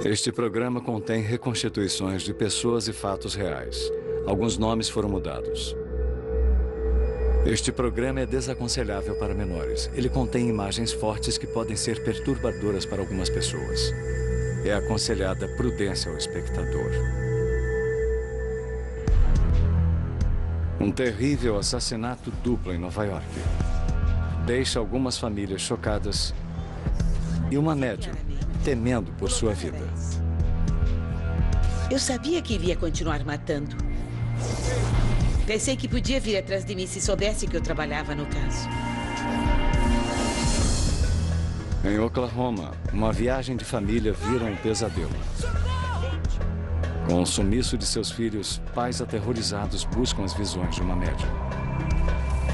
Este programa contém reconstituições de pessoas e fatos reais. Alguns nomes foram mudados. Este programa é desaconselhável para menores. Ele contém imagens fortes que podem ser perturbadoras para algumas pessoas. É aconselhada prudência ao espectador. Um terrível assassinato duplo em Nova York deixa algumas famílias chocadas e uma médium temendo por sua vida. Eu sabia que iria continuar matando. Pensei que podia vir atrás de mim se soubesse que eu trabalhava no caso. Em Oklahoma, uma viagem de família vira um pesadelo. Com o sumiço de seus filhos, pais aterrorizados buscam as visões de uma médium.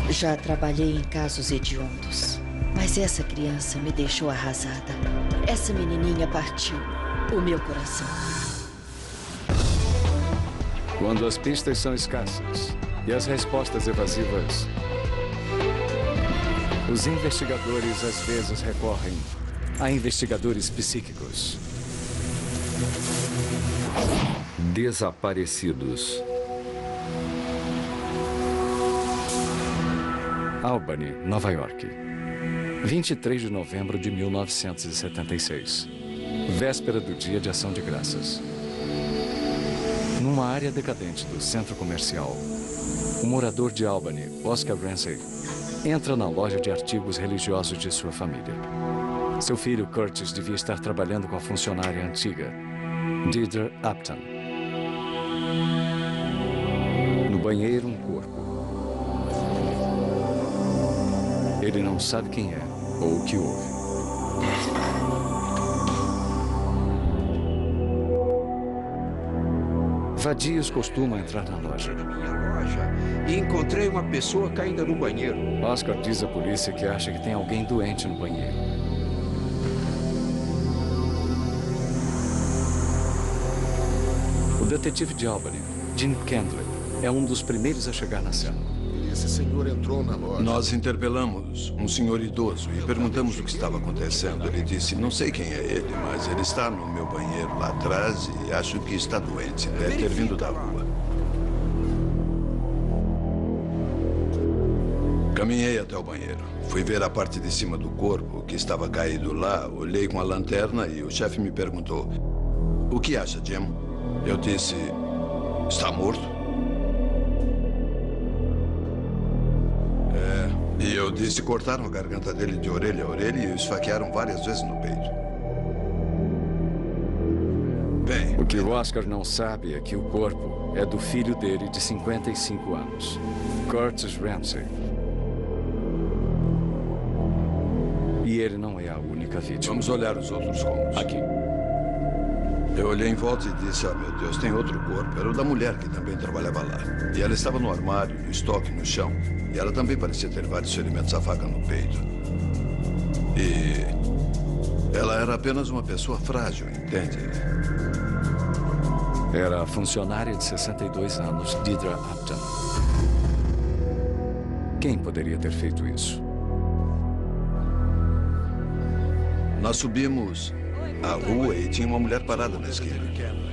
Já trabalhei em casos hediondos, mas essa criança me deixou arrasada. Essa menininha partiu o meu coração. Quando as pistas são escassas e as respostas evasivas, os investigadores às vezes recorrem a investigadores psíquicos. Desaparecidos. Albany, Nova York. 23 de novembro de 1976. Véspera do Dia de Ação de Graças. Numa área decadente do centro comercial, o morador de Albany, Oscar Ramsey, entra na loja de artigos religiosos de sua família. Seu filho, Curtis, devia estar trabalhando com a funcionária antiga, Deirdre Upton. No banheiro, um corpo. Ele não sabe quem é ou o que houve. Vadios costumam entrar na loja. E encontrei uma pessoa caída no banheiro. Oscar diz à polícia que acha que tem alguém doente no banheiro. O detetive de Albany, Jim Kendley, é um dos primeiros a chegar na cena. Esse senhor entrou na loja. Nós interpelamos um senhor idoso e perguntamos o que estava acontecendo. Ele disse, não sei quem é ele, mas ele está no meu banheiro lá atrás e acho que está doente. Deve ter vindo da rua. Caminhei até o banheiro. Fui ver a parte de cima do corpo, que estava caído lá. Olhei com a lanterna e o chefe me perguntou, o que acha, Jim? Eu disse, está morto? E eu disse, cortaram a garganta dele de orelha a orelha e o esfaquearam várias vezes no peito. Bem... O que o Oscar não sabe é que o corpo é do filho dele de 55 anos, Curtis Ramsey. E ele não é a única vítima. Vamos olhar os outros cômodos. Aqui. Eu olhei em volta e disse, meu Deus, tem outro corpo. Era o da mulher que também trabalhava lá. E ela estava no armário, no estoque, no chão. E ela também parecia ter vários ferimentos à faca no peito. E ela era apenas uma pessoa frágil, entende? Era a funcionária de 62 anos, Deirdre Upton. Quem poderia ter feito isso? Nós subimos a rua e tinha uma mulher parada na esquina.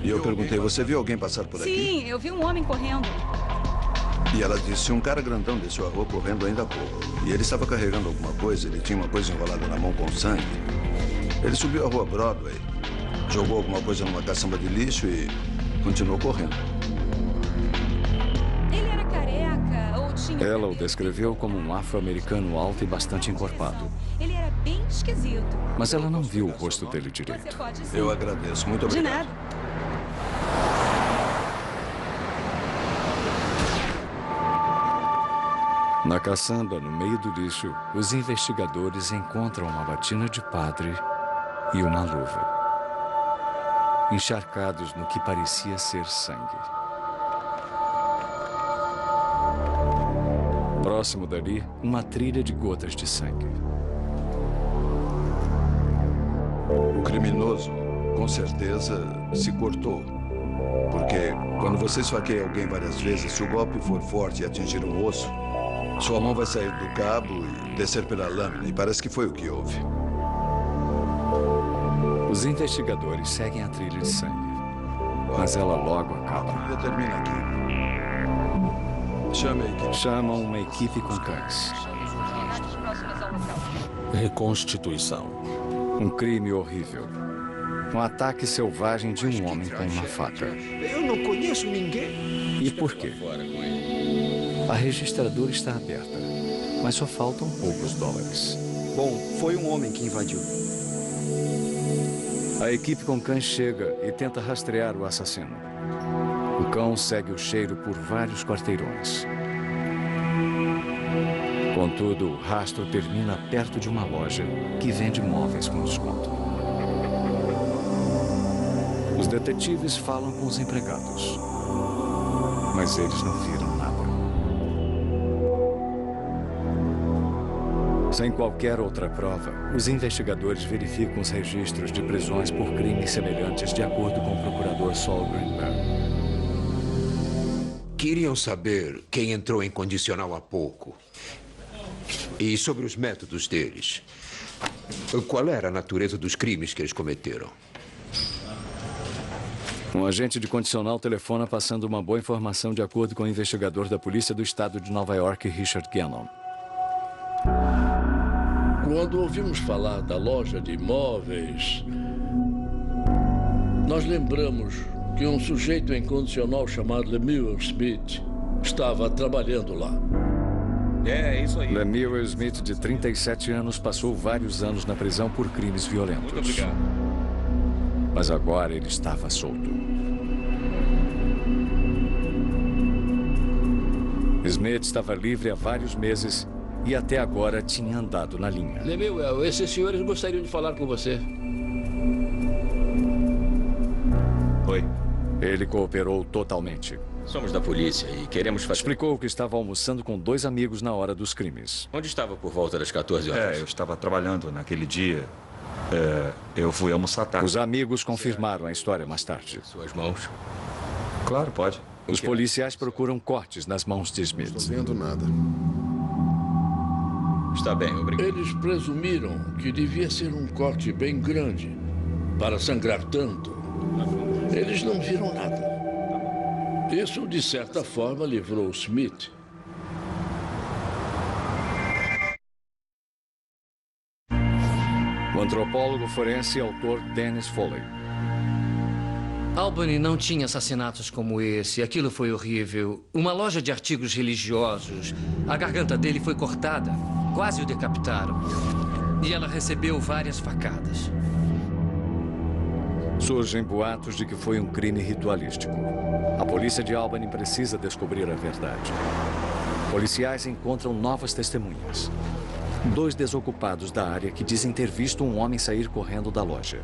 E eu perguntei, você viu alguém passar por aqui? Sim, eu vi um homem correndo. E ela disse, um cara grandão desceu a rua correndo ainda há pouco. E ele estava carregando alguma coisa, ele tinha uma coisa enrolada na mão com sangue. Ele subiu a rua Broadway, jogou alguma coisa numa caçamba de lixo e continuou correndo. Ele era careca ou tinha... Ela o descreveu como um afro-americano alto e bastante encorpado. Ele era bem esquisito. Mas ela não viu o rosto dele direito. Você pode sim. Eu agradeço, muito obrigado. De nada. Na caçamba, no meio do lixo, os investigadores encontram uma batina de padre e uma luva, encharcados no que parecia ser sangue. Próximo dali, uma trilha de gotas de sangue. O criminoso, com certeza, se cortou. Porque quando você esfaqueia alguém várias vezes, se o golpe for forte e atingir um osso, sua mão vai sair do cabo e descer pela lâmina, e parece que foi o que houve. Os investigadores seguem a trilha de sangue, mas ela logo acaba. A termina aqui. Chame a equipe. Chamam uma equipe com cães. Reconstituição. Um crime horrível. Um ataque selvagem de um homem com uma faca. Eu não conheço ninguém. E por quê? A registradora está aberta, mas só faltam poucos dólares. Bom, foi um homem que invadiu. A equipe com cães chega e tenta rastrear o assassino. O cão segue o cheiro por vários quarteirões. Contudo, o rastro termina perto de uma loja que vende móveis com desconto. Os detetives falam com os empregados, mas eles não viram nada. Sem qualquer outra prova, os investigadores verificam os registros de prisões por crimes semelhantes de acordo com o procurador Saul Greenberg. Queriam saber quem entrou em condicional há pouco. E sobre os métodos deles. Qual era a natureza dos crimes que eles cometeram? Um agente de condicional telefona passando uma boa informação de acordo com o investigador da polícia do estado de Nova York, Richard Gannon. Quando ouvimos falar da loja de imóveis, nós lembramos que um sujeito em condicional chamado Lemuel Smith estava trabalhando lá. É isso aí. Lemuel Smith, de 37 anos, passou vários anos na prisão por crimes violentos. Muito obrigado. Mas agora ele estava solto. Smith estava livre há vários meses e até agora tinha andado na linha. Lemuel, esses senhores gostariam de falar com você. Oi. Ele cooperou totalmente. Somos da polícia e queremos fazer... Explicou que estava almoçando com 2 amigos na hora dos crimes. Onde estava por volta das 14 horas? Eu estava trabalhando naquele dia. Eu fui almoçar tarde. Os amigos confirmaram a história mais tarde. Suas mãos? Claro, pode. Os policiais procuram cortes nas mãos de Smith. Não estou vendo nada. Está bem, obrigado. Eles presumiram que devia ser um corte bem grande para sangrar tanto. Eles não viram nada. Isso, de certa forma, livrou Smith. O antropólogo forense e autor Dennis Foley. Albany não tinha assassinatos como esse. Aquilo foi horrível. Uma loja de artigos religiosos. A garganta dele foi cortada. Quase o decapitaram. E ela recebeu várias facadas. Surgem boatos de que foi um crime ritualístico. A polícia de Albany precisa descobrir a verdade. Policiais encontram novas testemunhas. 2 desocupados da área que dizem ter visto um homem sair correndo da loja.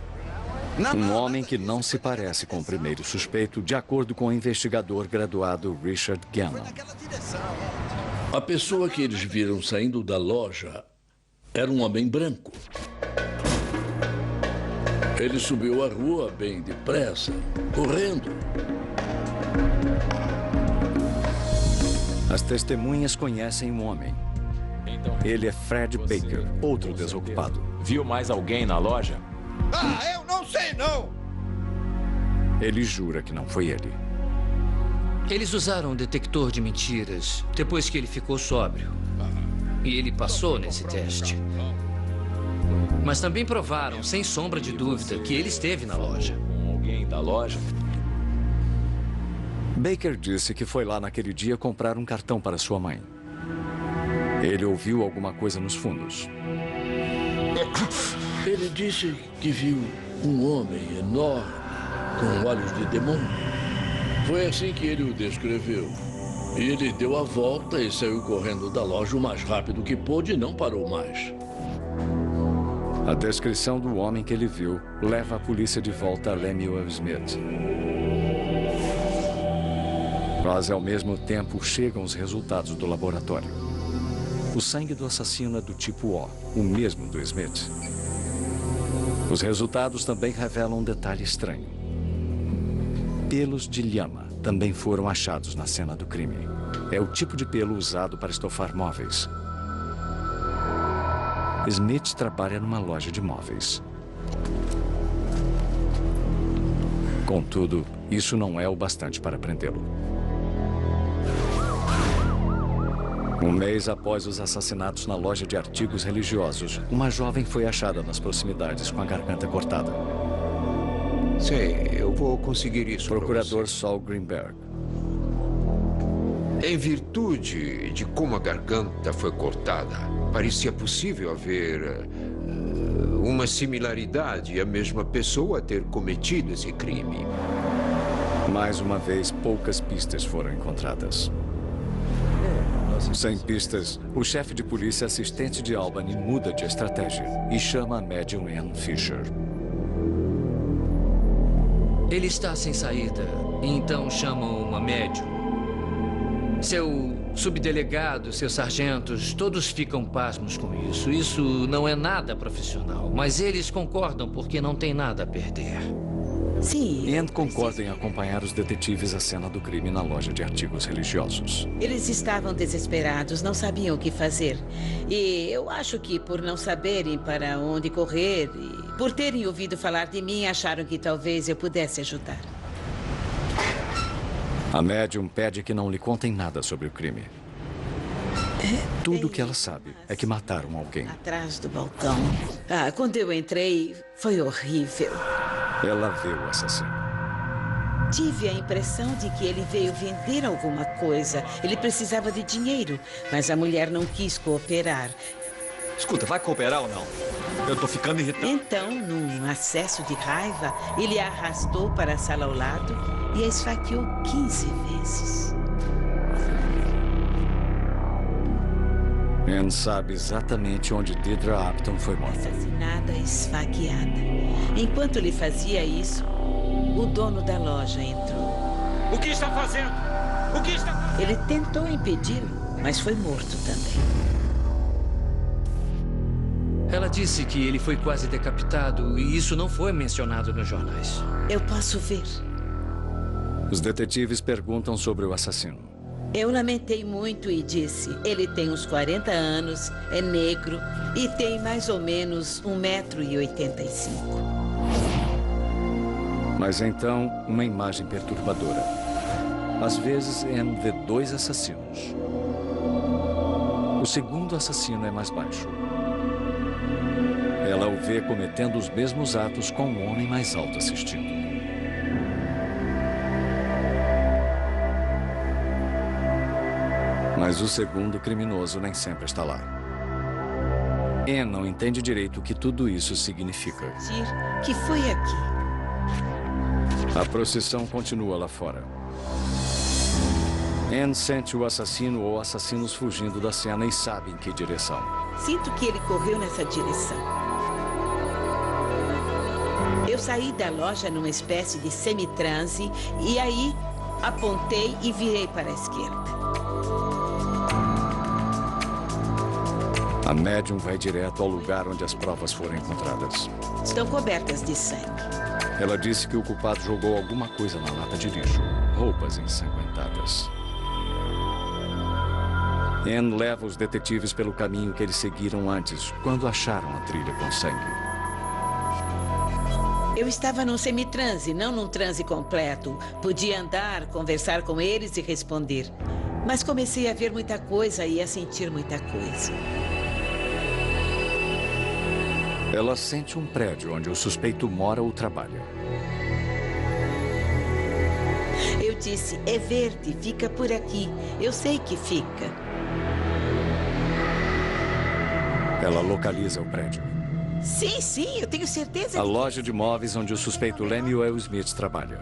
Um homem que não se parece com o primeiro suspeito, de acordo com o investigador graduado Richard Gannon. A pessoa que eles viram saindo da loja era um homem branco. Ele subiu a rua bem depressa, correndo. As testemunhas conhecem um homem. Ele é Fred Baker, outro desocupado. Viu mais alguém na loja? Eu não sei, não! Ele jura que não foi ele. Eles usaram um detector de mentiras depois que ele ficou sóbrio. E ele passou nesse teste. Mas também provaram, sem sombra de dúvida, que ele esteve na loja. Com alguém da loja? Baker disse que foi lá naquele dia comprar um cartão para sua mãe. Ele ouviu alguma coisa nos fundos. Ele disse que viu um homem enorme, com olhos de demônio. Foi assim que ele o descreveu. E ele deu a volta e saiu correndo da loja o mais rápido que pôde e não parou mais. A descrição do homem que ele viu leva a polícia de volta a Lemuel Smith. Mas, ao mesmo tempo, chegam os resultados do laboratório. O sangue do assassino é do tipo O, o mesmo do Smith. Os resultados também revelam um detalhe estranho. Pelos de lhama também foram achados na cena do crime. É o tipo de pelo usado para estofar móveis. Smith trabalha numa loja de móveis. Contudo, isso não é o bastante para prendê-lo. Um mês após os assassinatos na loja de artigos religiosos, uma jovem foi achada nas proximidades com a garganta cortada. Sei, eu vou conseguir isso. Procurador Saul Greenberg. Em virtude de como a garganta foi cortada, parecia possível haver uma similaridade e a mesma pessoa ter cometido esse crime. Mais uma vez, poucas pistas foram encontradas. Sem pistas, o chefe de polícia assistente de Albany muda de estratégia e chama a médium Ann Fisher. Ele está sem saída, e então chamam uma médium. Seu subdelegado, seus sargentos, todos ficam pasmos com isso. Isso não é nada profissional, mas eles concordam porque não tem nada a perder. Sim. Ann concorda em acompanhar os detetives à cena do crime na loja de artigos religiosos. Eles estavam desesperados, não sabiam o que fazer. E eu acho que por não saberem para onde correr e por terem ouvido falar de mim, acharam que talvez eu pudesse ajudar. A médium pede que não lhe contem nada sobre o crime. Tudo o que ela sabe é que mataram alguém. Atrás do balcão. Quando eu entrei, foi horrível. Ela vê o assassino. Tive a impressão de que ele veio vender alguma coisa. Ele precisava de dinheiro, mas a mulher não quis cooperar. Escuta, vai cooperar ou não? Eu tô ficando irritado. Então, num acesso de raiva, ele a arrastou para a sala ao lado e a esfaqueou 15 vezes. Ann sabe exatamente onde Deirdre Apton foi morta. Assassinada, esfaqueada. Enquanto ele fazia isso, o dono da loja entrou. O que está fazendo? O que está fazendo? Ele tentou impedi-lo, mas foi morto também. Ela disse que ele foi quase decapitado e isso não foi mencionado nos jornais. Eu posso ver. Os detetives perguntam sobre o assassino. Eu lamentei muito e disse, ele tem uns 40 anos, é negro e tem mais ou menos 1,85 m. Mas então, uma imagem perturbadora. Às vezes, Ann vê dois assassinos. O segundo assassino é mais baixo. Ela o vê cometendo os mesmos atos com um homem mais alto assistindo. Mas o segundo criminoso nem sempre está lá. Ann não entende direito o que tudo isso significa. Que foi aqui. A procissão continua lá fora. Ann sente o assassino ou assassinos fugindo da cena e sabe em que direção. Sinto que ele correu nessa direção. Eu saí da loja numa espécie de semitranse e aí apontei e virei para a esquerda. A médium vai direto ao lugar onde as provas foram encontradas. Estão cobertas de sangue. Ela disse que o culpado jogou alguma coisa na lata de lixo. Roupas ensanguentadas. Ann leva os detetives pelo caminho que eles seguiram antes, quando acharam a trilha com sangue. Eu estava num semitranse, não num transe completo. Podia andar, conversar com eles e responder. Mas comecei a ver muita coisa e a sentir muita coisa. Ela sente um prédio onde o suspeito mora ou trabalha. Eu disse, é verde, fica por aqui. Eu sei que fica. Ela localiza o prédio. Sim, eu tenho certeza. A loja de móveis onde o suspeito Lemuel Smith trabalha.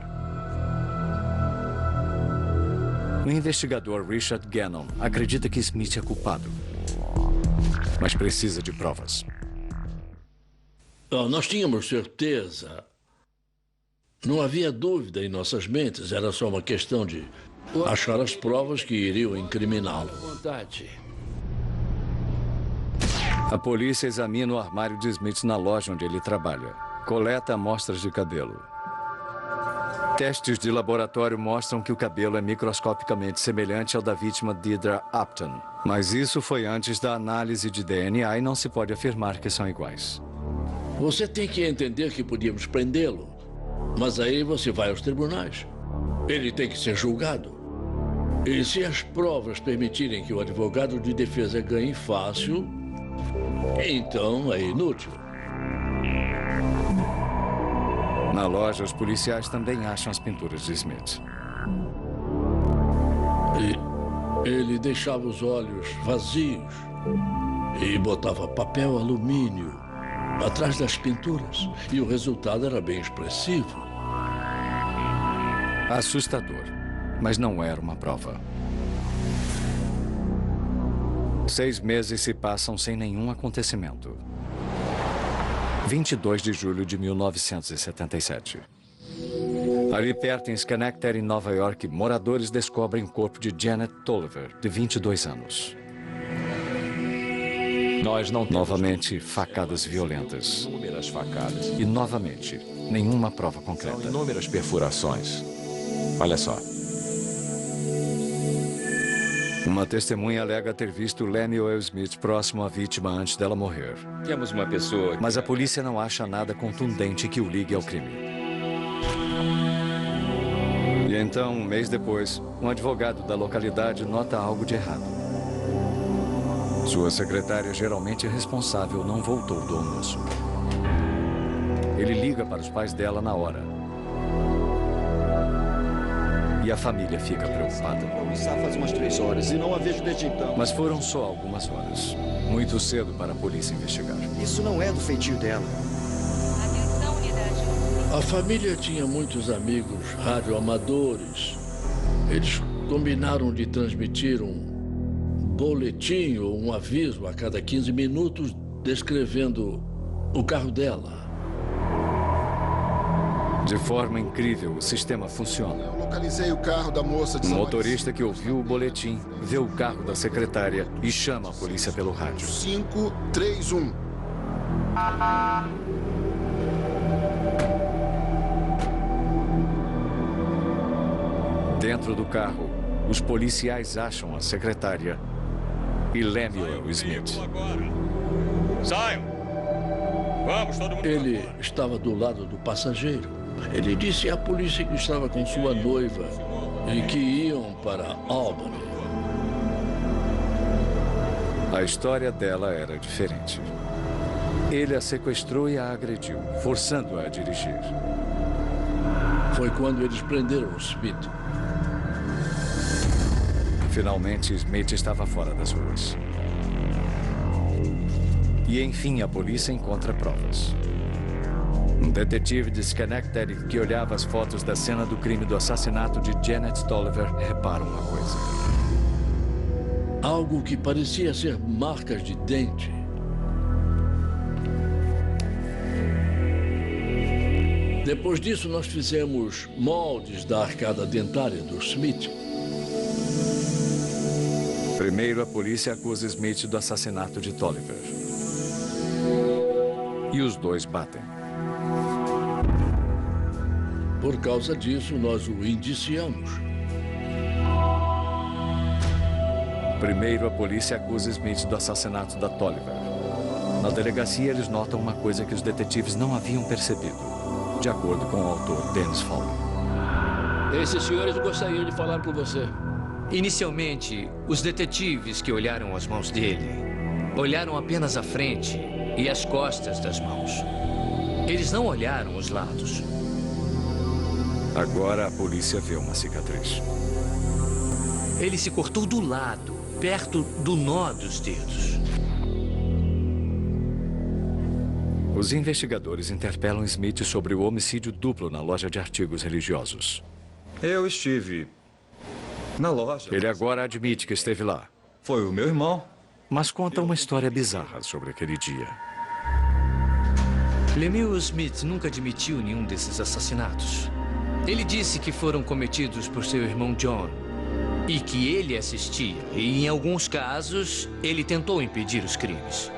O investigador Richard Gannon acredita que Smith é culpado, mas precisa de provas. Nós tínhamos certeza. Não havia dúvida em nossas mentes. Era só uma questão de achar as provas que iriam incriminá-lo. A polícia examina o armário de Smith na loja onde ele trabalha. Coleta amostras de cabelo. Testes de laboratório mostram que o cabelo é microscopicamente semelhante ao da vítima Deirdre Apton. Mas isso foi antes da análise de DNA e não se pode afirmar que são iguais. Você tem que entender que podíamos prendê-lo. Mas aí você vai aos tribunais. Ele tem que ser julgado. E se as provas permitirem que o advogado de defesa ganhe fácil, então é inútil. Na loja, os policiais também acham as pinturas de Smith. E ele deixava os olhos vazios e botava papel alumínio atrás das pinturas. E o resultado era bem expressivo. Assustador, mas não era uma prova. 6 meses se passam sem nenhum acontecimento. 22 de julho de 1977. Ali perto, em Schenectady, Nova York, moradores descobrem o corpo de Janet Tolliver, de 22 anos. Nós não temos... Novamente, facadas violentas. Inúmeras facadas. E, novamente, nenhuma prova concreta. São inúmeras perfurações. Olha só. Uma testemunha alega ter visto Lemuel Smith próximo à vítima antes dela morrer. Temos uma pessoa... Mas a polícia não acha nada contundente que o ligue ao crime. E então, um mês depois, um advogado da localidade nota algo de errado. Sua secretária, geralmente responsável, não voltou do almoço. Ele liga para os pais dela na hora. E a família fica preocupada. Vou almoçar faz umas 3 horas e não a vejo desde então. Mas foram só algumas horas. Muito cedo para a polícia investigar. Isso não é do feitio dela. Atenção, unidade. A família tinha muitos amigos radioamadores. Eles combinaram de transmitir um boletim ou um aviso a cada 15 minutos descrevendo o carro dela. De forma incrível, o sistema funciona. Eu localizei o carro da moça de Um motorista que ouviu o boletim, vê o carro da secretária e chama a polícia pelo rádio. 531. Dentro do carro, os policiais acham a secretária e Lemuel Smith. Saiam! Vamos, todo mundo. Ele estava do lado do passageiro. Ele disse à polícia que estava com sua noiva e que iam para Albany. A história dela era diferente. Ele a sequestrou e a agrediu, forçando-a a dirigir. Foi quando eles prenderam o Smith. Finalmente, Smith estava fora das ruas. E, enfim, a polícia encontra provas. Um detetive de Schenectady que olhava as fotos da cena do crime do assassinato de Janet Tolliver repara uma coisa. Algo que parecia ser marcas de dente. Depois disso, nós fizemos moldes da arcada dentária do Smith. Primeiro, a polícia acusa Smith do assassinato de Tolliver. E os dois batem. Por causa disso, nós o indiciamos. Primeiro, a polícia acusa Smith do assassinato da Tolliver. Na delegacia, eles notam uma coisa que os detetives não haviam percebido, de acordo com o autor Dennis Fowler. Esses senhores gostariam de falar com você. Inicialmente, os detetives que olharam as mãos dele olharam apenas a frente e as costas das mãos. Eles não olharam os lados. Agora a polícia vê uma cicatriz. Ele se cortou do lado, perto do nó dos dedos. Os investigadores interpelam Smith sobre o homicídio duplo na loja de artigos religiosos. Eu estive na loja. Ele agora admite que esteve lá. Foi o meu irmão. Mas conta uma história bizarra sobre aquele dia. Lemuel Smith nunca admitiu nenhum desses assassinatos. Ele disse que foram cometidos por seu irmão John e que ele assistia. E, em alguns casos, ele tentou impedir os crimes.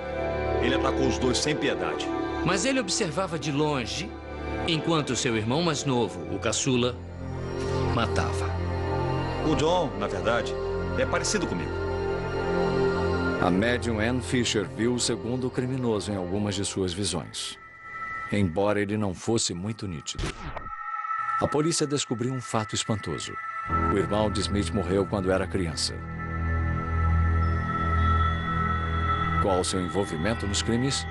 Ele atacou os dois sem piedade. Mas ele observava de longe, enquanto seu irmão mais novo, o caçula, matava. O John, na verdade, é parecido comigo. A médium Ann Fisher viu o segundo criminoso em algumas de suas visões, embora ele não fosse muito nítido. A polícia descobriu um fato espantoso. O irmão de Smith morreu quando era criança. Qual o seu envolvimento nos crimes?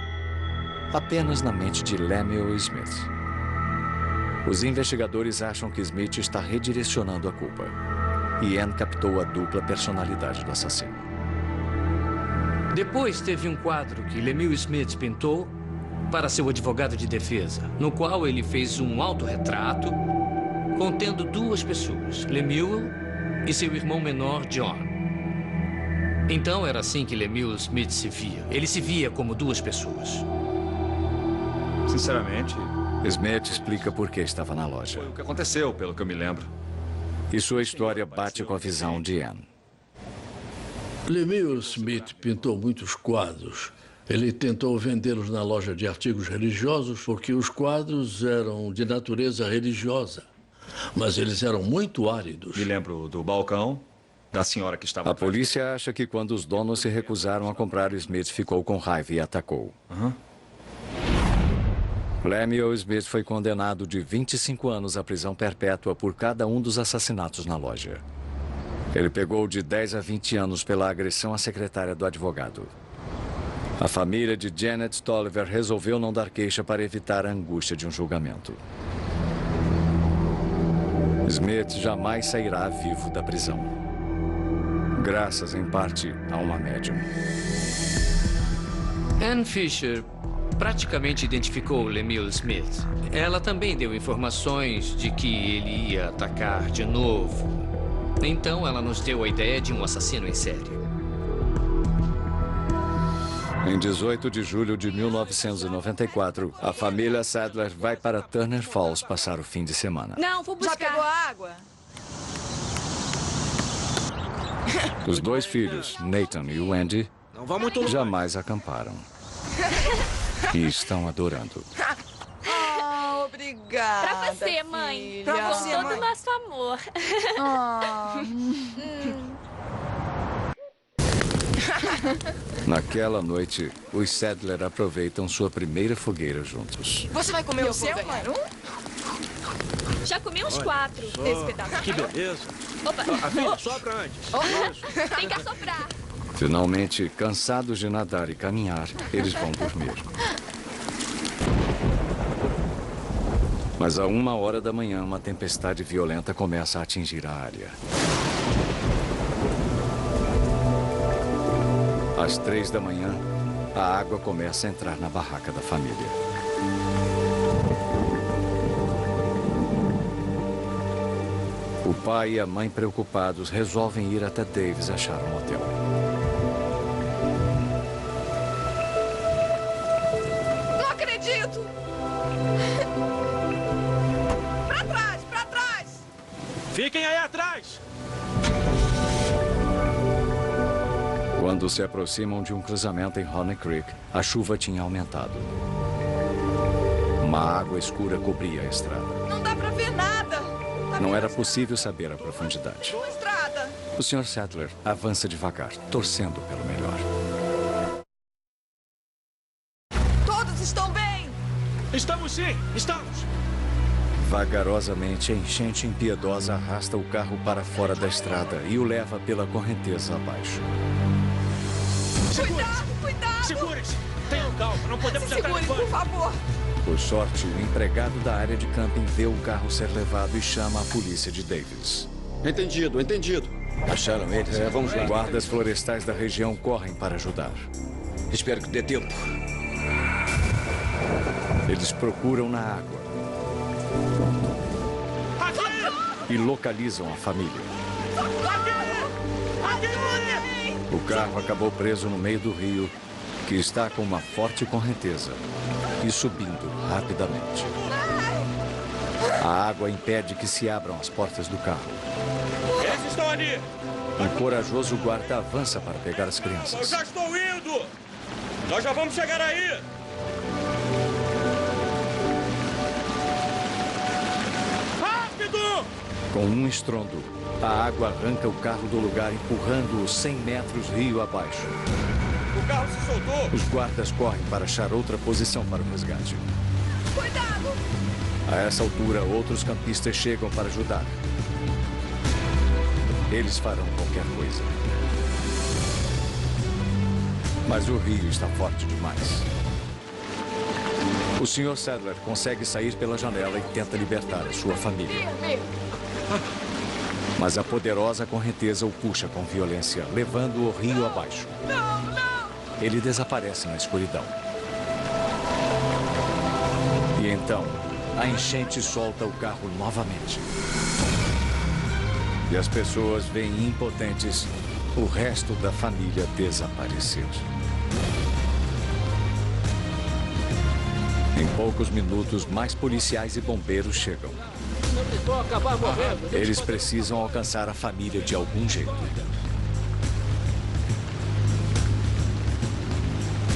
Apenas na mente de Lemuel Smith. Os investigadores acham que Smith está redirecionando a culpa. E Anne captou a dupla personalidade do assassino. Depois teve um quadro que Lemuel Smith pintou para seu advogado de defesa, no qual ele fez um autorretrato contendo duas pessoas, Lemuel e seu irmão menor, John. Então era assim que Lemuel Smith se via. Ele se via como duas pessoas. Sinceramente, Smith explica por que estava na loja. foi o que aconteceu, pelo que eu me lembro. E sua história bate com a visão de Anne. Lemuel Smith pintou muitos quadros. Ele tentou vendê-los na loja de artigos religiosos porque os quadros eram de natureza religiosa. Mas eles eram muito áridos. Me lembro do balcão, da senhora que estava... A polícia acha que quando os donos se recusaram a comprar, Smith ficou com raiva e atacou. Lemuel Smith foi condenado de 25 anos à prisão perpétua por cada um dos assassinatos na loja. Ele pegou de 10 a 20 anos pela agressão à secretária do advogado. A família de Janet Tolliver resolveu não dar queixa para evitar a angústia de um julgamento. Smith jamais sairá vivo da prisão. Graças, em parte, a uma médium. Anne Fisher praticamente identificou Lemuel Smith. Ela também deu informações de que ele ia atacar de novo. Então, ela nos deu a ideia de um assassino em série. Em 18 de julho de 1994, a família Sadler vai para Turner Falls passar o fim de semana. Não, vou buscar. Já pegou a água? Os dois filhos, Nathan e Wendy, jamais acamparam. E estão adorando. Oh, obrigada. Pra você, mãe. Filha. Pra você, todo o nosso amor. Naquela noite, os Sadler aproveitam sua primeira fogueira juntos. Você vai comer o seu, mãe? Já comi uns 4. Esse pedaço. Que beleza. Opa. Filha, sopra antes. Tem que assoprar. Finalmente, cansados de nadar e caminhar, eles vão dormir. Mas a 1h da manhã, uma tempestade violenta começa a atingir a área. Às 3 da manhã, a água começa a entrar na barraca da família. O pai e a mãe, preocupados, resolvem ir até Davis achar um hotel. Não acredito! Pra trás, pra trás! Fiquem aí atrás! Quando se aproximam de um cruzamento em Honey Creek, a chuva tinha aumentado. Uma água escura cobria a estrada. Não dá pra ver nada! Não era possível saber a profundidade. Estrada! O Sr. Sadler avança devagar, torcendo pelo melhor. Todos estão bem! Estamos sim, estamos! Vagarosamente, a enchente impiedosa arrasta o carro para fora da estrada e o leva pela correnteza abaixo. Cuidado, cuidado! Segure-se! Tenham calma, não podemos entrar em Segure, por favor! Por sorte, o empregado da área de camping vê o carro ser levado e chama a polícia de Davis. Entendido, entendido. Acharam eles? Vamos lá. Guardas florestais da região correm para ajudar. Espero que dê tempo. Eles procuram na água e localizam a família. O carro acabou preso no meio do rio, que está com uma forte correnteza e subindo rapidamente. A água impede que se abram as portas do carro. Eles estão ali! Um corajoso guarda avança para pegar as Eu crianças. já estou indo! Nós já vamos chegar aí! Rápido! Com um estrondo, a água arranca o carro do lugar, empurrando-o 100 metros rio abaixo. O carro se soltou! Os guardas correm para achar outra posição para o resgate. Cuidado! A essa altura, outros campistas chegam para ajudar. Eles farão qualquer coisa. Mas o rio está forte demais. O Sr. Sadler consegue sair pela janela e tenta libertar a sua família. Mas a poderosa correnteza o puxa com violência, levando o rio abaixo. Ele desaparece na escuridão. E então, a enchente solta o carro novamente. E as pessoas veem impotentes o resto da família desaparecer. Em poucos minutos, mais policiais e bombeiros chegam. Eles precisam alcançar a família de algum jeito.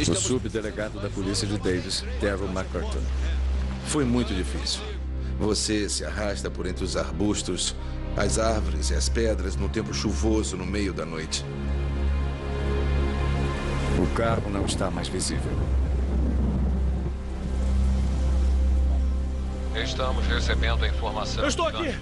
O subdelegado da polícia de Davis, Darryl McCurtain. Foi muito difícil. Você se arrasta por entre os arbustos, as árvores e as pedras no tempo chuvoso no meio da noite. O carro não está mais visível. Estamos recebendo a informação. Eu estou aqui!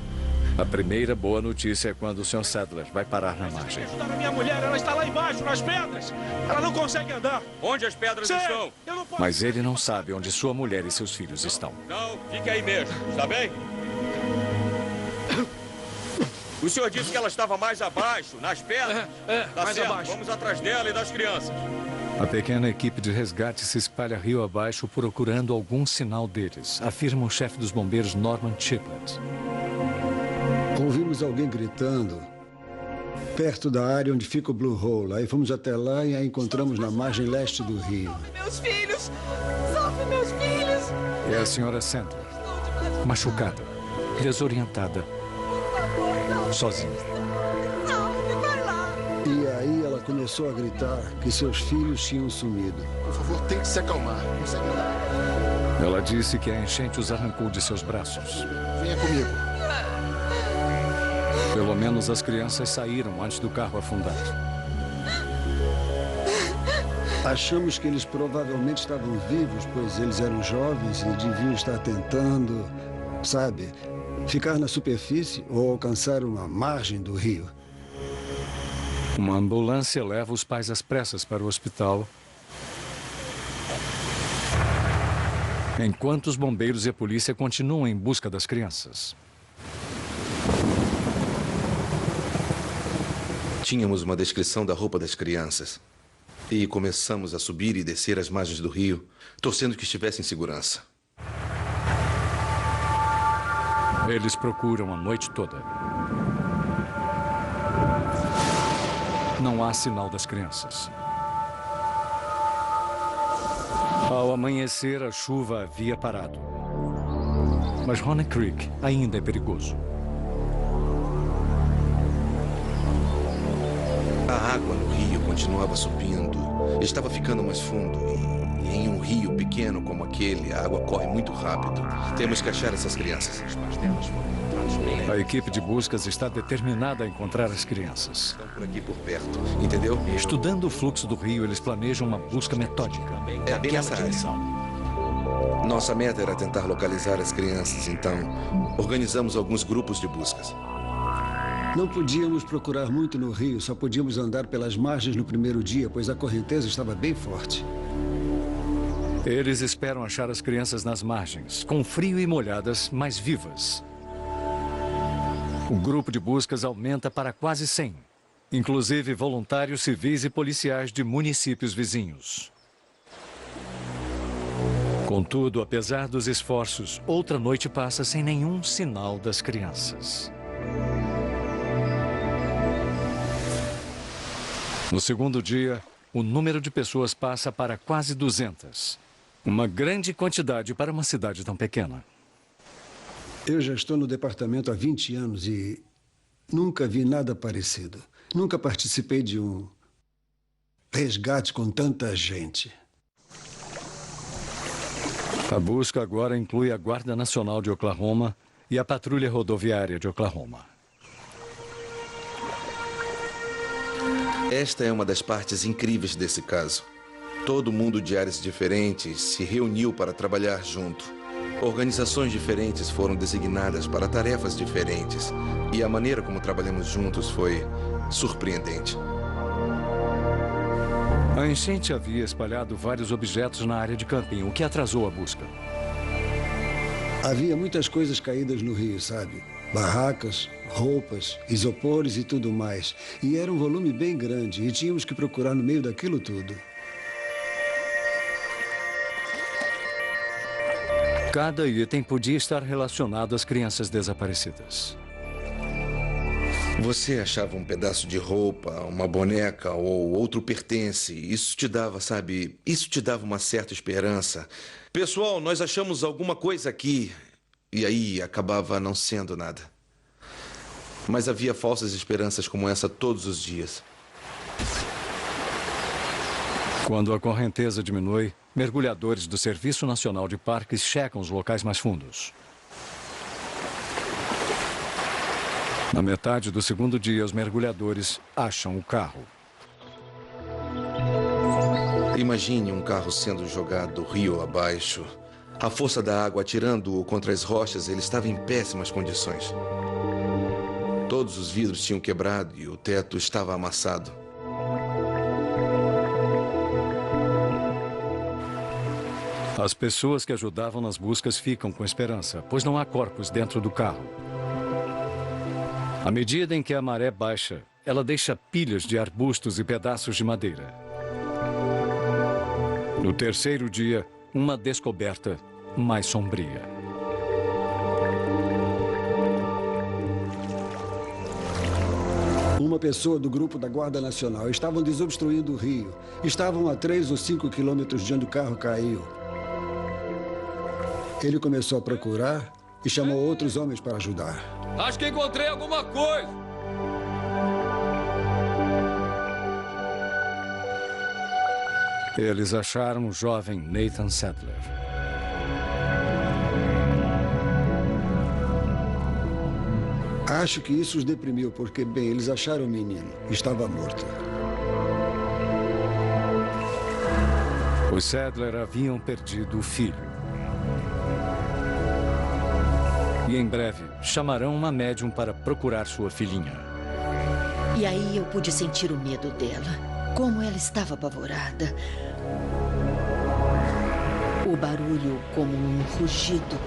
A primeira boa notícia é quando o Sr. Sadler vai parar na margem. Ajudar a minha mulher, ela está lá embaixo, nas pedras. Ela não consegue andar. Onde as pedras estão? Eu não posso... Mas ele não sabe onde sua mulher e seus filhos estão. Não, fique aí mesmo, está bem? O senhor disse que ela estava mais abaixo, nas pedras? Tá mais certo, abaixo. vamos atrás dela e das crianças. A pequena equipe de resgate se espalha rio abaixo procurando algum sinal deles, afirma o chefe dos bombeiros Norman Chiplett. Ouvimos alguém gritando perto da área onde fica o Blue Hole. Aí fomos até lá e a encontramos na margem leste do rio. Meus filhos! Salve meus filhos! É a senhora Sandler, machucada, desorientada, sozinha. E aí ela começou a gritar que seus filhos tinham sumido. Por favor, tente se acalmar. Consegue andar? Ela disse que a enchente os arrancou de seus braços. Venha comigo. Pelo menos as crianças saíram antes do carro afundar. Achamos que eles provavelmente estavam vivos, pois eles eram jovens e deviam estar tentando, sabe, ficar na superfície ou alcançar uma margem do rio. Uma ambulância leva os pais às pressas para o hospital, enquanto os bombeiros e a polícia continuam em busca das crianças. Tínhamos uma descrição da roupa das crianças. E começamos a subir e descer as margens do rio, torcendo que estivesse em segurança. Eles procuram a noite toda. Não há sinal das crianças. Ao amanhecer, a chuva havia parado. Mas Honey Creek ainda é perigoso. A água no rio continuava subindo. Estava ficando mais fundo. E em um rio pequeno como aquele, a água corre muito rápido. Temos que achar essas crianças. A equipe de buscas está determinada a encontrar as crianças. Estão por aqui por perto, entendeu? Estudando o fluxo do rio, eles planejam uma busca metódica. É bem nessa área. Nossa meta era tentar localizar as crianças, então organizamos alguns grupos de buscas. Não podíamos procurar muito no rio, só podíamos andar pelas margens no primeiro dia, pois a correnteza estava bem forte. Eles esperam achar as crianças nas margens, com frio e molhadas, mas vivas. O grupo de buscas aumenta para quase 100, inclusive voluntários civis e policiais de municípios vizinhos. Contudo, apesar dos esforços, outra noite passa sem nenhum sinal das crianças. No segundo dia, o número de pessoas passa para quase 200. Uma grande quantidade para uma cidade tão pequena. Eu já estou no departamento há 20 anos e nunca vi nada parecido. Nunca participei de um resgate com tanta gente. A busca agora inclui a Guarda Nacional de Oklahoma e a Patrulha Rodoviária de Oklahoma. Esta é uma das partes incríveis desse caso. Todo mundo de áreas diferentes se reuniu para trabalhar junto. Organizações diferentes foram designadas para tarefas diferentes. E a maneira como trabalhamos juntos foi surpreendente. A enchente havia espalhado vários objetos na área de camping, o que atrasou a busca. Havia muitas coisas caídas no rio, sabe? Barracas, roupas, isopores e tudo mais. E era um volume bem grande e tínhamos que procurar no meio daquilo tudo. Cada item podia estar relacionado às crianças desaparecidas. Você achava um pedaço de roupa, uma boneca ou outro pertence. Isso te dava, sabe, isso te dava uma certa esperança. Pessoal, nós achamos alguma coisa aqui. E aí acabava não sendo nada. Mas havia falsas esperanças como essa todos os dias. Quando a correnteza diminui, mergulhadores do Serviço Nacional de Parques checam os locais mais fundos. Na metade do segundo dia, os mergulhadores acham o carro. Imagine um carro sendo jogado rio abaixo. A força da água atirando-o contra as rochas, ele estava em péssimas condições. Todos os vidros tinham quebrado e o teto estava amassado. As pessoas que ajudavam nas buscas ficam com esperança, pois não há corpos dentro do carro. À medida em que a maré baixa, ela deixa pilhas de arbustos e pedaços de madeira. No terceiro dia, uma descoberta mais sombria. Uma pessoa do grupo da Guarda Nacional. Estavam desobstruindo o rio. Estavam a 3 ou 5 quilômetros de onde o carro caiu. Ele começou a procurar e chamou outros homens para ajudar. Acho que encontrei alguma coisa. Eles acharam o jovem Nathan Sadler. Acho que isso os deprimiu, porque, bem, eles acharam o menino. Estava morto. Os Sadler haviam perdido o filho. E em breve, chamarão uma médium para procurar sua filhinha. E aí eu pude sentir o medo dela. Como ela estava apavorada. O barulho como um rugido.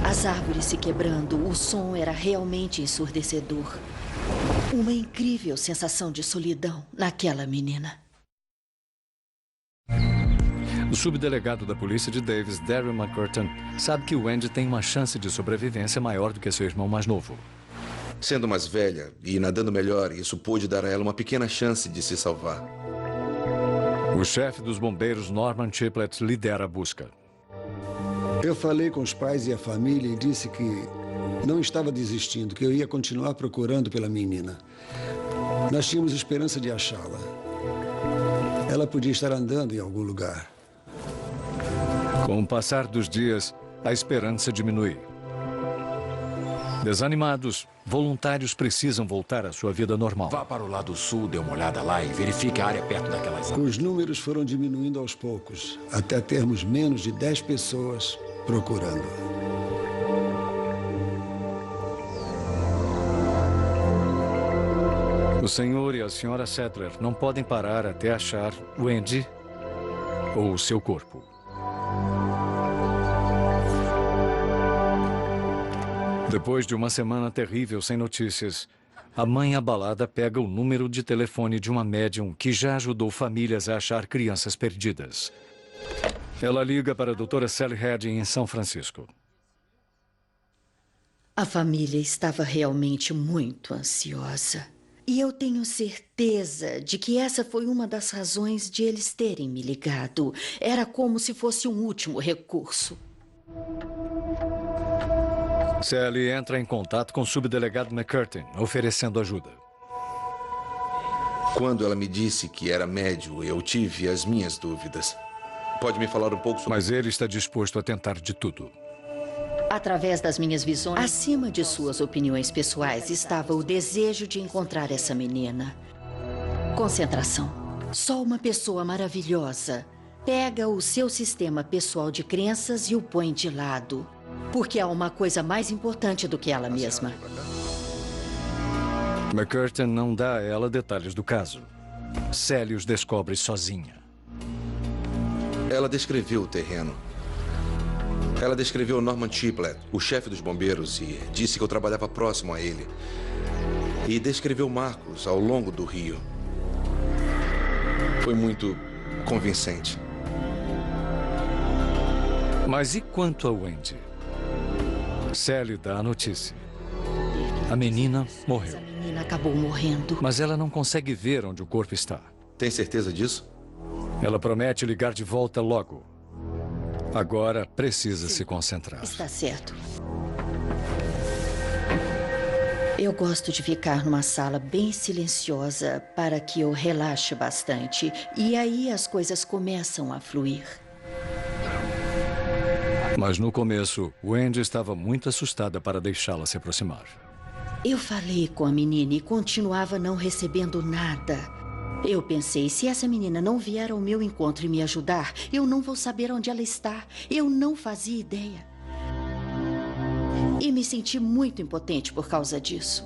As árvores se quebrando, o som era realmente ensurdecedor. Uma incrível sensação de solidão naquela menina. O subdelegado da polícia de Davis, Darryl McCurtain, sabe que Wendy tem uma chance de sobrevivência maior do que seu irmão mais novo. Sendo mais velha e nadando melhor, isso pôde dar a ela uma pequena chance de se salvar. O chefe dos bombeiros, Norman Triplett, lidera a busca. Eu falei com os pais e a família e disse que não estava desistindo, que eu ia continuar procurando pela menina. Nós tínhamos esperança de achá-la. Ela podia estar andando em algum lugar. Com o passar dos dias, a esperança diminui. Desanimados, voluntários precisam voltar à sua vida normal. Vá para o lado sul, dê uma olhada lá e verifique a área perto daquelas árvores. Os números foram diminuindo aos poucos, até termos menos de 10 pessoas procurando. O senhor e a senhora Sadler não podem parar até achar Wendy ou seu corpo. Depois de uma semana terrível sem notícias, a mãe abalada pega o número de telefone de uma médium que já ajudou famílias a achar crianças perdidas. Ela liga para a doutora Sally Redding em São Francisco. A família estava realmente muito ansiosa. E eu tenho certeza de que essa foi uma das razões de eles terem me ligado. Era como se fosse um último recurso. Sally entra em contato com o subdelegado McCurtain, oferecendo ajuda. Quando ela me disse que era médium, eu tive as minhas dúvidas. Pode me falar um pouco sobre... Mas ele está disposto a tentar de tudo. Através das minhas visões, acima de suas opiniões pessoais, estava o desejo de encontrar essa menina. Concentração. Só uma pessoa maravilhosa pega o seu sistema pessoal de crenças e o põe de lado. Porque há uma coisa mais importante do que ela mesma. McCurtain não dá a ela detalhes do caso. Sally os descobre sozinha. Ela descreveu o terreno. Ela descreveu Norman Triplett, o chefe dos bombeiros, e disse que eu trabalhava próximo a ele. E descreveu Marcos ao longo do rio. Foi muito convincente. Mas e quanto a Wendy? Sally dá a notícia. A menina morreu. A menina acabou morrendo. Mas ela não consegue ver onde o corpo está. Tem certeza disso? Ela promete ligar de volta logo. Agora precisa se concentrar. Está certo. Eu gosto de ficar numa sala bem silenciosa para que eu relaxe bastante. E aí as coisas começam a fluir. Mas no começo, Wendy estava muito assustada para deixá-la se aproximar. Eu falei com a menina e continuava não recebendo nada. Eu pensei, se essa menina não vier ao meu encontro e me ajudar, eu não vou saber onde ela está. Eu não fazia ideia. E me senti muito impotente por causa disso.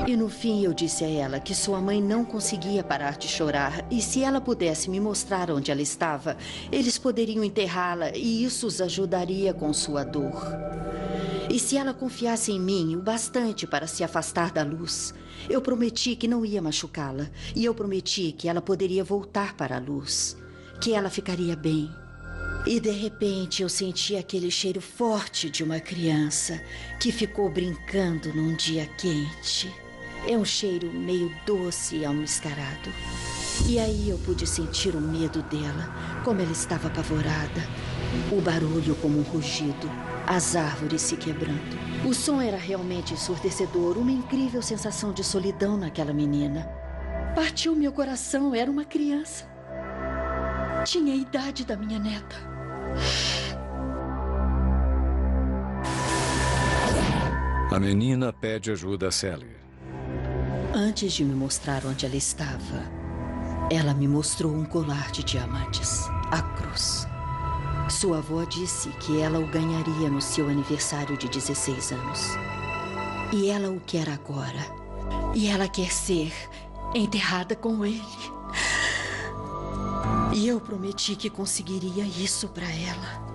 E no fim eu disse a ela que sua mãe não conseguia parar de chorar. E se ela pudesse me mostrar onde ela estava, eles poderiam enterrá-la e isso os ajudaria com sua dor. E se ela confiasse em mim o bastante para se afastar da luz, eu prometi que não ia machucá-la. E eu prometi que ela poderia voltar para a luz, que ela ficaria bem. E de repente eu senti aquele cheiro forte de uma criança que ficou brincando num dia quente. É um cheiro meio doce e almiscarado. E aí eu pude sentir o medo dela, como ela estava apavorada. O barulho como um rugido, as árvores se quebrando. O som era realmente ensurdecedor, uma incrível sensação de solidão naquela menina. Partiu meu coração, era uma criança. Tinha a idade da minha neta. A menina pede ajuda a Sally. Antes de me mostrar onde ela estava, ela me mostrou um colar de diamantes, a cruz. Sua avó disse que ela o ganharia no seu aniversário de 16 anos. E ela o quer agora. E ela quer ser enterrada com ele. E eu prometi que conseguiria isso para ela.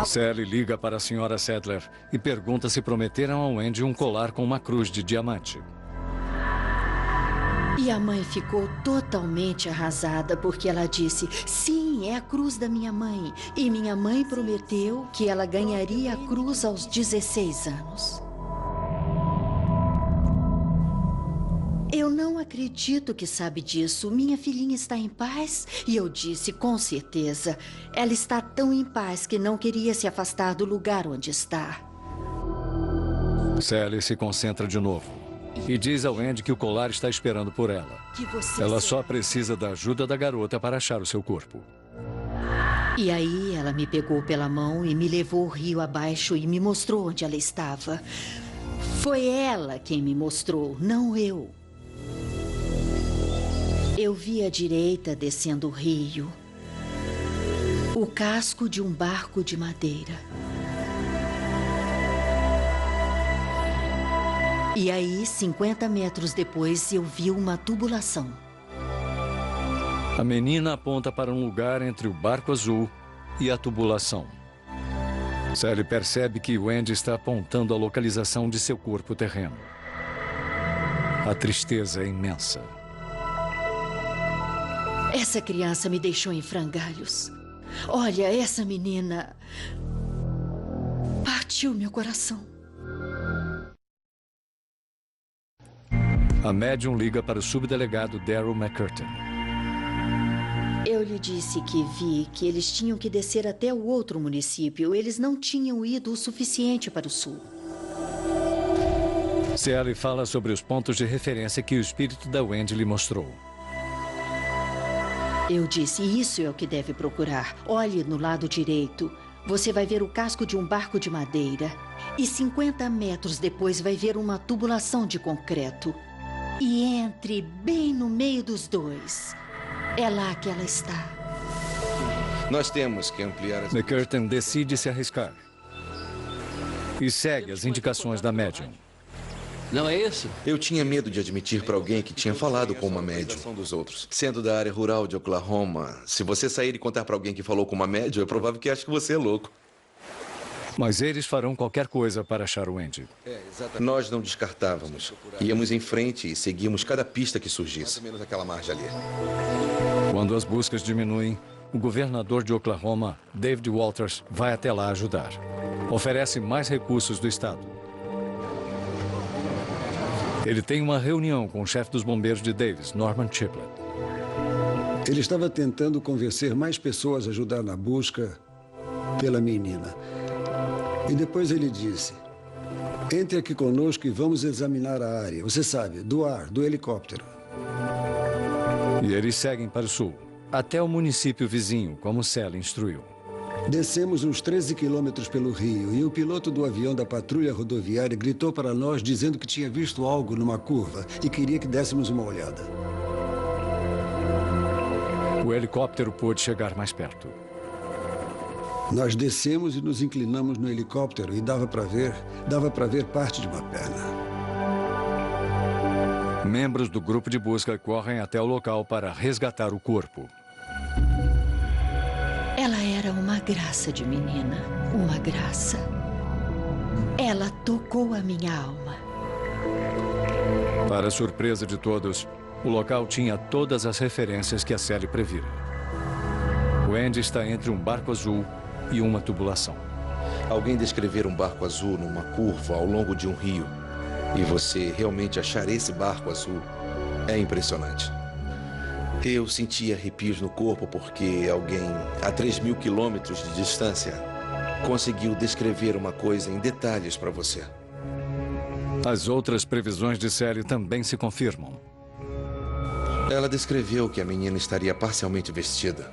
Sally liga para a Sra. Sadler e pergunta se prometeram a Wendy um colar com uma cruz de diamante. E a mãe ficou totalmente arrasada porque ela disse, sim, é a cruz da minha mãe. E minha mãe prometeu que ela ganharia a cruz aos 16 anos. Eu não acredito que sabe disso. Minha filhinha está em paz? E eu disse, com certeza. Ela está tão em paz que não queria se afastar do lugar onde está. Sally se concentra de novo e diz a Wendy que o colar está esperando por ela. Ela só precisa da ajuda da garota para achar o seu corpo. E aí ela me pegou pela mão e me levou o rio abaixo e me mostrou onde ela estava. Foi ela quem me mostrou, não eu. Eu vi à direita, descendo o rio, o casco de um barco de madeira. E aí, 50 metros depois, eu vi uma tubulação. A menina aponta para um lugar entre o barco azul e a tubulação. Sally percebe que Wendy está apontando a localização de seu corpo terreno. A tristeza é imensa. Essa criança me deixou em frangalhos. Olha, essa menina partiu meu coração. A médium liga para o subdelegado Daryl McCurtain. Eu lhe disse que vi que eles tinham que descer até o outro município. Eles não tinham ido o suficiente para o sul. Sally fala sobre os pontos de referência que o espírito da Wendy lhe mostrou. Eu disse, isso é o que deve procurar. Olhe no lado direito. Você vai ver o casco de um barco de madeira. E 50 metros depois vai ver uma tubulação de concreto. e entre bem no meio dos dois. É lá que ela está. Nós temos que ampliar... McCurtain decide se arriscar e segue as indicações da médium. Não é isso? Eu tinha medo de admitir para alguém que tinha falado com uma médium dos outros. Sendo da área rural de Oklahoma, se você sair e contar para alguém que falou com uma médium, é provável que ache que você é louco. Mas eles farão qualquer coisa para achar o Andy. Nós não descartávamos. Íamos em frente e seguíamos cada pista que surgisse. Menos aquela margem ali. Quando as buscas diminuem, o governador de Oklahoma, David Walters, vai até lá ajudar. Oferece mais recursos do estado. Ele tem uma reunião com o chefe dos bombeiros de Davis, Norman Chiplett. Ele estava tentando convencer mais pessoas a ajudar na busca pela menina. E depois ele disse: entre aqui conosco e vamos examinar a área. Você sabe, do ar, do helicóptero. E eles seguem para o sul, até o município vizinho, como Sally instruiu. Descemos uns 13 quilômetros pelo rio e o piloto do avião da patrulha rodoviária gritou para nós dizendo que tinha visto algo numa curva e queria que dessemos uma olhada. O helicóptero pôde chegar mais perto. Nós descemos e nos inclinamos no helicóptero e dava para ver parte de uma perna. Membros do grupo de busca correm até o local para resgatar o corpo. Ela era uma graça de menina, uma graça. Ela tocou a minha alma. Para surpresa de todos, o local tinha todas as referências que a Sally previra. O Andy está entre um barco azul e uma tubulação. Alguém descrever um barco azul numa curva ao longo de um rio e você realmente achar esse barco azul é impressionante. Eu senti arrepios no corpo porque alguém, a 3.000 quilômetros de distância, conseguiu descrever uma coisa em detalhes para você. As outras previsões de Sally também se confirmam. Ela descreveu que a menina estaria parcialmente vestida,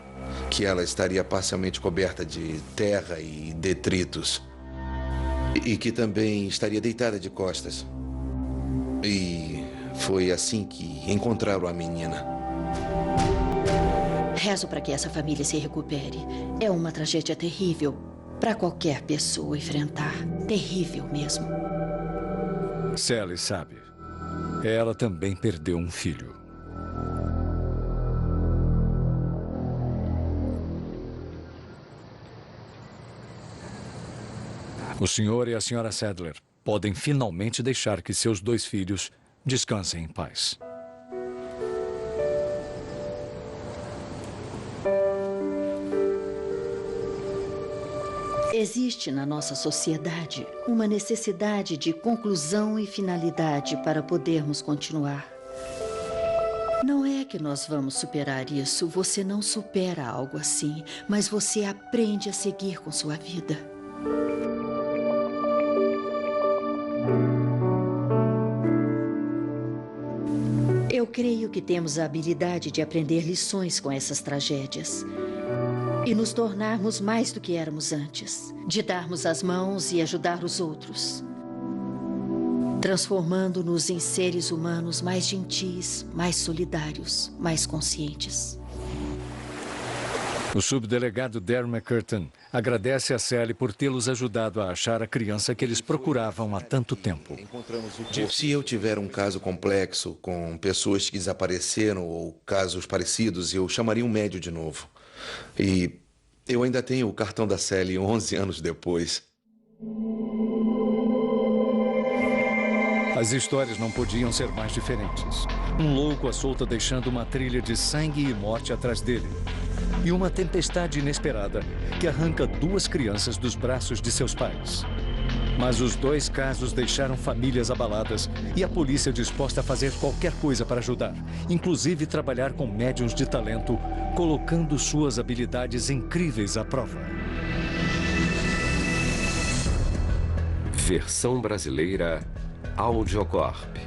que ela estaria parcialmente coberta de terra e detritos, e que também estaria deitada de costas. E foi assim que encontraram a menina. Rezo para que essa família se recupere. É uma tragédia terrível para qualquer pessoa enfrentar. Terrível mesmo. Sally sabe. Ela também perdeu um filho. O senhor e a senhora Sadler podem finalmente deixar que seus 2 filhos descansem em paz. Existe na nossa sociedade uma necessidade de conclusão e finalidade para podermos continuar. Não é que nós vamos superar isso, você não supera algo assim, mas você aprende a seguir com sua vida. Eu creio que temos a habilidade de aprender lições com essas tragédias. E nos tornarmos mais do que éramos antes. De darmos as mãos e ajudar os outros. Transformando-nos em seres humanos mais gentis, mais solidários, mais conscientes. O subdelegado Darren McCurtain agradece a Sally por tê-los ajudado a achar a criança que eles procuravam há tanto tempo. Se eu tiver um caso complexo com pessoas que desapareceram ou casos parecidos, eu chamaria um médium de novo. E eu ainda tenho o cartão da Sally 11 anos depois. As histórias não podiam ser mais diferentes. Um louco à solta deixando uma trilha de sangue e morte atrás dele. E uma tempestade inesperada que arranca 2 crianças dos braços de seus pais. Mas os 2 casos deixaram famílias abaladas e a polícia disposta a fazer qualquer coisa para ajudar, inclusive trabalhar com médiuns de talento, colocando suas habilidades incríveis à prova. Versão brasileira Audiocorp.